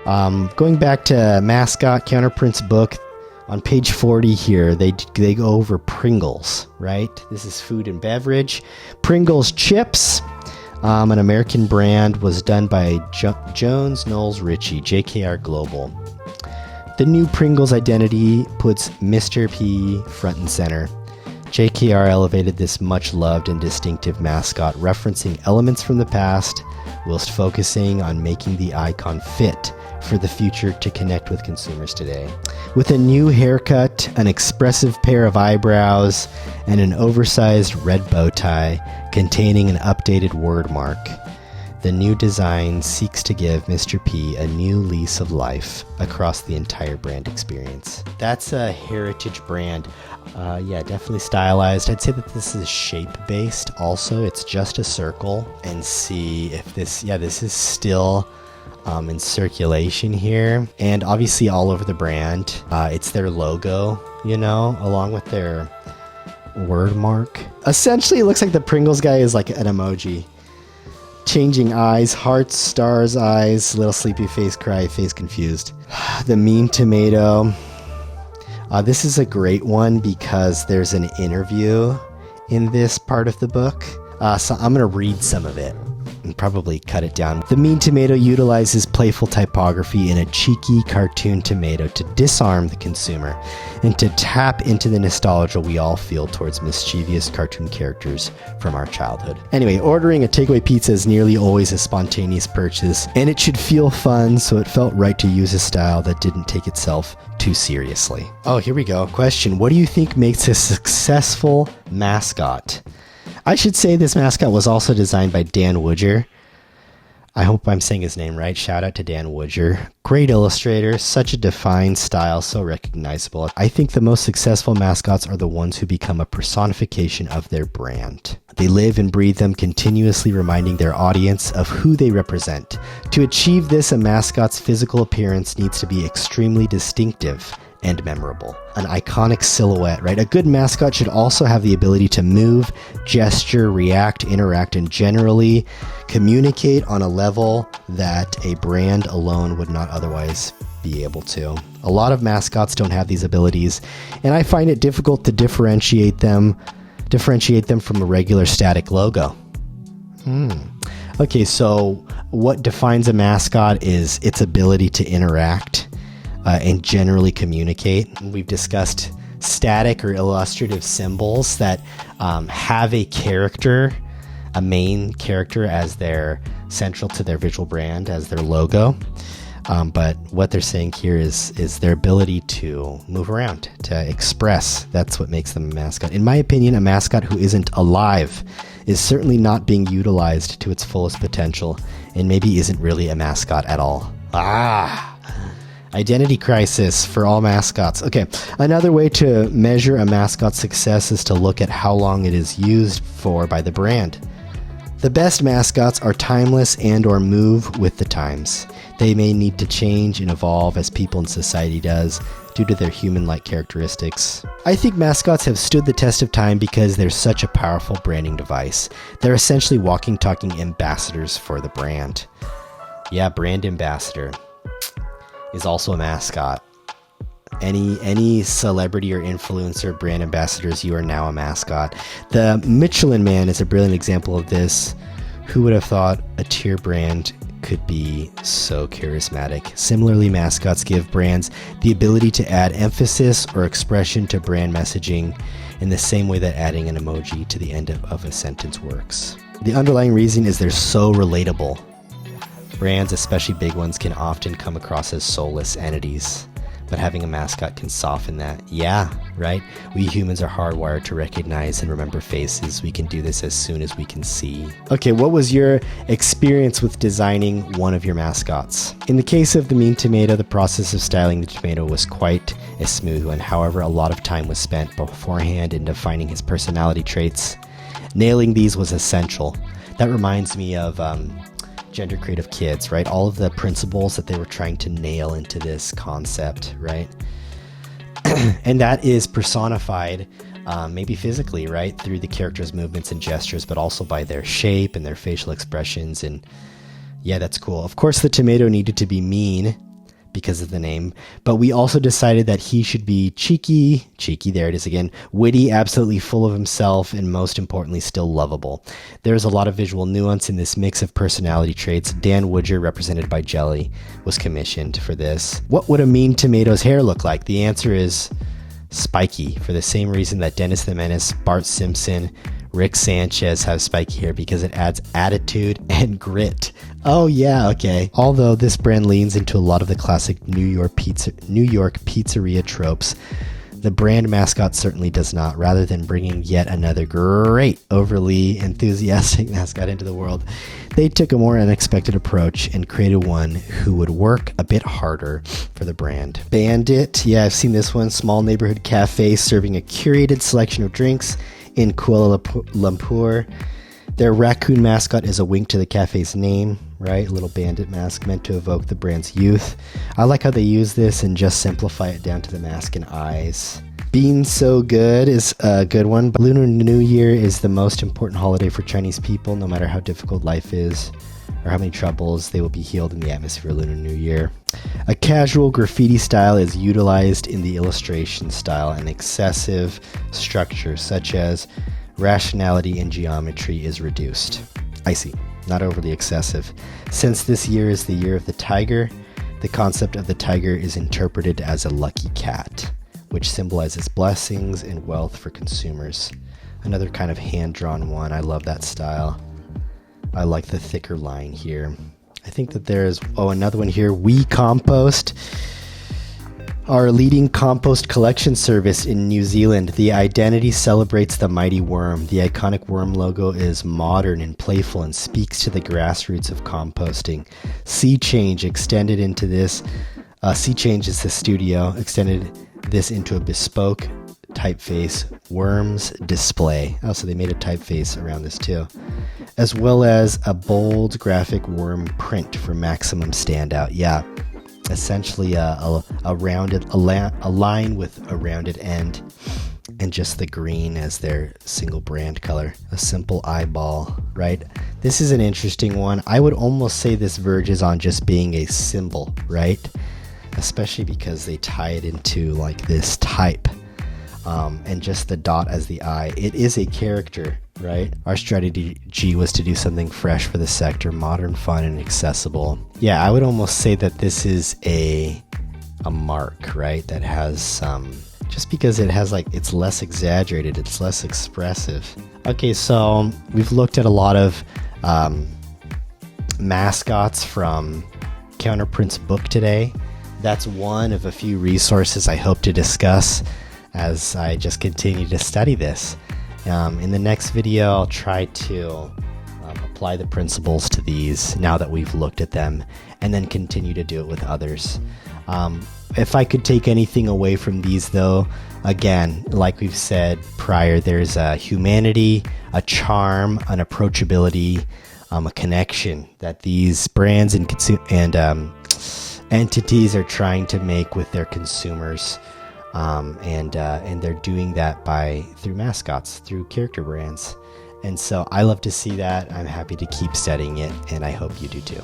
Going back to Mascot, CounterPrint's book, on page 40 here, they go over Pringles, right? This is food and beverage. Pringles chips, an American brand, was done by Jones Knowles Ritchie, JKR Global. The new Pringles identity puts Mr. P front and center. JKR elevated this much-loved and distinctive mascot, referencing elements from the past, whilst focusing on making the icon fit for the future to connect with consumers today. With a new haircut, an expressive pair of eyebrows, and an oversized red bow tie containing an updated word mark, the new design seeks to give Mr. P a new lease of life across the entire brand experience. That's a heritage brand. Yeah, definitely stylized. I'd say that this is shape-based also. It's just a circle. And see if this, yeah, this is still in circulation here. And obviously all over the brand. It's their logo, you know, along with their word mark. Essentially, it looks like the Pringles guy is like an emoji. Changing eyes, hearts, stars, eyes, little sleepy face, cry face, confused. The mean tomato. This is a great one because there's an interview in this part of the book. So I'm going to read some of it and probably cut it down. The mean tomato utilizes playful typography in a cheeky cartoon tomato to disarm the consumer and to tap into the nostalgia we all feel towards mischievous cartoon characters from our childhood. Anyway, ordering a takeaway pizza is nearly always a spontaneous purchase, and it should feel fun, so it felt right to use a style that didn't take itself too seriously. Oh, here we go. Question: what do you think makes a successful mascot? I should say this mascot was also designed by Dan Woodger. I hope I'm saying his name right. Shout out to Dan Woodger. Great illustrator, such a defined style, so recognizable. I think the most successful mascots are the ones who become a personification of their brand. They live and breathe them, continuously reminding their audience of who they represent. To achieve this, a mascot's physical appearance needs to be extremely distinctive and memorable. An iconic silhouette, right? A good mascot should also have the ability to move, gesture, react, interact, and generally communicate on a level that a brand alone would not otherwise be able to. A lot of mascots don't have these abilities, and I find it difficult to differentiate them from a regular static logo. Okay, so what defines a mascot is its ability to interact and generally communicate. We've discussed static or illustrative symbols that have a character, a main character as their central to their visual brand, as their logo. But what they're saying here is their ability to move around, to express. That's what makes them a mascot. In my opinion, a mascot who isn't alive is certainly not being utilized to its fullest potential and maybe isn't really a mascot at all. Identity crisis for all mascots. Okay, another way to measure a mascot's success is to look at how long it is used for by the brand. The best mascots are timeless and or move with the times. They may need to change and evolve as people in society does due to their human-like characteristics. I think mascots have stood the test of time because they're such a powerful branding device. They're essentially walking, talking ambassadors for the brand. Yeah, brand ambassador is also a mascot. Any celebrity or influencer brand ambassadors, you are now a mascot. The Michelin Man is a brilliant example of this. Who would have thought a tier brand could be so charismatic? Similarly, mascots give brands the ability to add emphasis or expression to brand messaging in the same way that adding an emoji to the end of a sentence works. The underlying reason is they're so relatable. Brands, especially big ones, can often come across as soulless entities, but having a mascot can soften that. Yeah, right? We humans are hardwired to recognize and remember faces. We can do this as soon as we can see. Okay, what was your experience with designing one of your mascots? In the case of the mean tomato, the process of styling the tomato was quite a smooth one. However, a lot of time was spent beforehand in defining his personality traits. Nailing these was essential. That reminds me of Gender Creative Kids, right? All of the principles that they were trying to nail into this concept, right? And that is personified maybe physically, right? Through the characters' movements and gestures, but also by their shape and their facial expressions. And yeah, that's cool. Of course, the tomato needed to be mean because of the name, but we also decided that he should be cheeky, there it is again, witty, absolutely full of himself, and most importantly, still lovable. There's a lot of visual nuance in this mix of personality traits. Dan Woodger, represented by Jelly, was commissioned for this. What would a mean tomato's hair look like? The answer is spiky, for the same reason that Dennis the Menace, Bart Simpson, Rick Sanchez have spiky hair, because it adds attitude and grit. Oh yeah, okay. Although this brand leans into a lot of the classic New York pizzeria tropes, the brand Mascot certainly does not. Rather than bringing yet another great, overly enthusiastic mascot into the world, they took a more unexpected approach and created one who would work a bit harder for the brand. Bandit, yeah, I've seen this one. Small neighborhood cafe serving a curated selection of drinks in Kuala Lumpur. Their raccoon mascot is a wink to the cafe's name, right? A little bandit mask meant to evoke the brand's youth. I like how they use this and just simplify it down to the mask and eyes. Being so good is a good one. But Lunar New Year is the most important holiday for Chinese people. No matter how difficult life is or how many troubles, they will be healed in the atmosphere of Lunar New Year. A casual graffiti style is utilized in the illustration style, and excessive structure such as rationality in geometry is reduced. I see, not overly excessive. Since this year is the year of the tiger, the concept of the tiger is interpreted as a lucky cat, which symbolizes blessings and wealth for consumers. Another kind of hand-drawn one. I love that style. I like the thicker line here. I think that there's, another one here. We Compost, our leading compost collection service in New Zealand. The identity celebrates the mighty worm. The iconic worm logo is modern and playful and speaks to the grassroots of composting. SeaChange extended into this. SeaChange is the studio, extended this into a bespoke typeface, worms display. Oh, so they made a typeface around this too, as well as a bold graphic worm print for maximum standout. Yeah, essentially a line with a rounded end, and just the green as their single brand color. A simple eyeball, right? This is an interesting one. I would almost say this verges on just being a symbol, right? Especially because they tie it into like this type. And just the dot as the eye. It is a character, right? Our strategy was to do something fresh for the sector, modern, fun, and accessible. Yeah, I would almost say that this is a mark, right? That has just because it has it's less exaggerated, it's less expressive. Okay, so we've looked at a lot of mascots from CounterPrint's book today. That's one of a few resources I hope to discuss as I just continue to study this. In the next video, I'll try to apply the principles to these now that we've looked at them, and then continue to do it with others. If I could take anything away from these though, again, like we've said prior, there's a humanity, a charm, an approachability, a connection that these brands and entities are trying to make with their consumers. And they're doing that through mascots, through character brands. And so I love to see that. I'm happy to keep studying it, and I hope you do too.